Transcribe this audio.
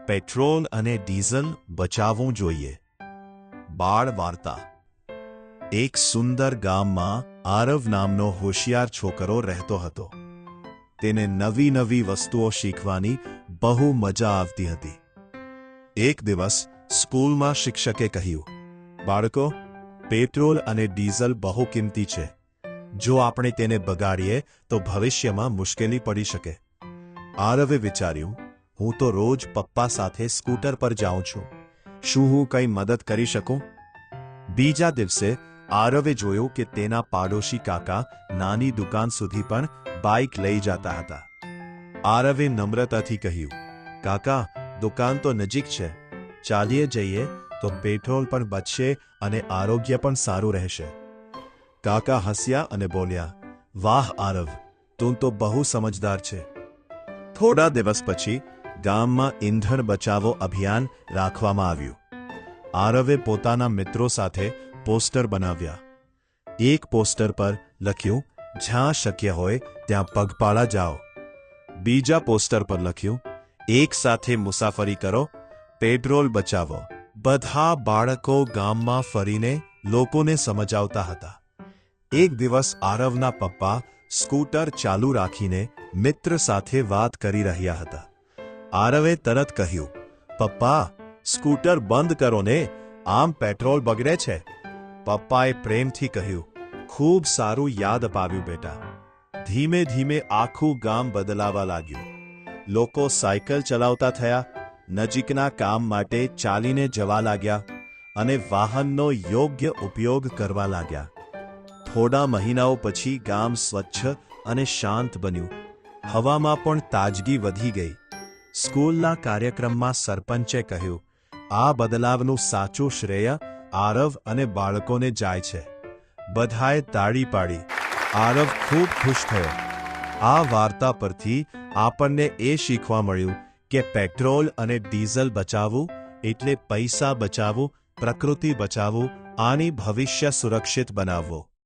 Petrol અને diesel બચાવવું જોઈએ. બાળ વાર્તા. એક સુંદર ગામમાં આરવ નામનો હોશિયાર છોકરો રહેતો હતો. તેને નવી નવી વસ્તુઓ શીખવાની બહુ મજા આવતી હતી. એક દિવસ સ્કૂલમાં શિક્ષકે કહ્યું, બાળકો, પેટ્રોલ અને ડીઝલ બહુ કિંમતી છે. જો આપણે તેને બગાડીએ તો ભવિષ્યમાં મુશ્કેલી પડી શકે. આરવે વિચાર્યું, હું તો રોજ પપ્પા સાથે સ્કૂટર પર જાઉં છું. શું હું કંઈ મદદ કરી શકું? બીજા દિવસે આરવે જોયું કે તેના પાડોશી કાકા નાની દુકાન સુધી પણ બાઇક લઈ જતા હતા. આરવે નમ્રતાથી કહ્યું, કાકા, દુકાન તો નજીક છે. ચાલીએ જઈએ તો પેટ્રોલ પણ બચશે અને આરોગ્ય પણ સારું રહેશે. કાકા હસ્યા અને બોલ્યા, વાહ આરવ, તું તો બહુ સમજદાર છે. થોડા દિવસ પછી ગામમાં ઈંધણ બચાવો અભિયાન રાખવામાં આવ્યું. આરવે પોતાના મિત્રો સાથે પોસ્ટર બનાવ્યા. એક પોસ્ટર પર લખ્યું, જ્યાં શક્ય હોય ત્યાં પગપાળા જાઓ. બીજા પોસ્ટર પર લખ્યું, એક સાથે મુસાફરી કરો, પેટ્રોલ બચાવો. બધા બાળકો ગામમાં ફરીને લોકોને સમજાવતા હતા. એક દિવસ આરવના પપ્પા સ્કૂટર ચાલુ રાખીને મિત્ર સાથે વાત કરી રહ્યા હતા. આરવે તરત કહ્યું, પપ્પા, સ્કૂટર બંધ કરો ને, આમ પેટ્રોલ બગડે છે. પપ્પાએ પ્રેમથી કહ્યું, ખૂબ સારું યાદ અપાવ્યું બેટા. ધીમે ધીમે આખું ગામ બદલાવા લાગ્યું. લોકો સાયકલ ચલાવતા થયા, નજીકના કામ માટે ચાલીને જવા લાગ્યા અને વાહનનો યોગ્ય ઉપયોગ કરવા લાગ્યા. થોડા મહિનાઓ પછી ગામ સ્વચ્છ અને શાંત બન્યું. હવામાં પણ તાજગી વધી ગઈ. સ્કૂલના કાર્યક્રમમાં સરપંચે કહ્યું, આ બદલાવનું સાચું શ્રેય આરવ અને બાળકોને જાય છે. બધાએ તાળી પાડી. આરવ ખૂબ ખુશ થયો. આ વાર્તા પરથી આપણને એ શીખવા મળ્યું કે પેટ્રોલ અને ડીઝલ બચાવવું એટલે પૈસા બચાવવું, પ્રકૃતિ બચાવવું, આની ભવિષ્ય સુરક્ષિત બનાવવું.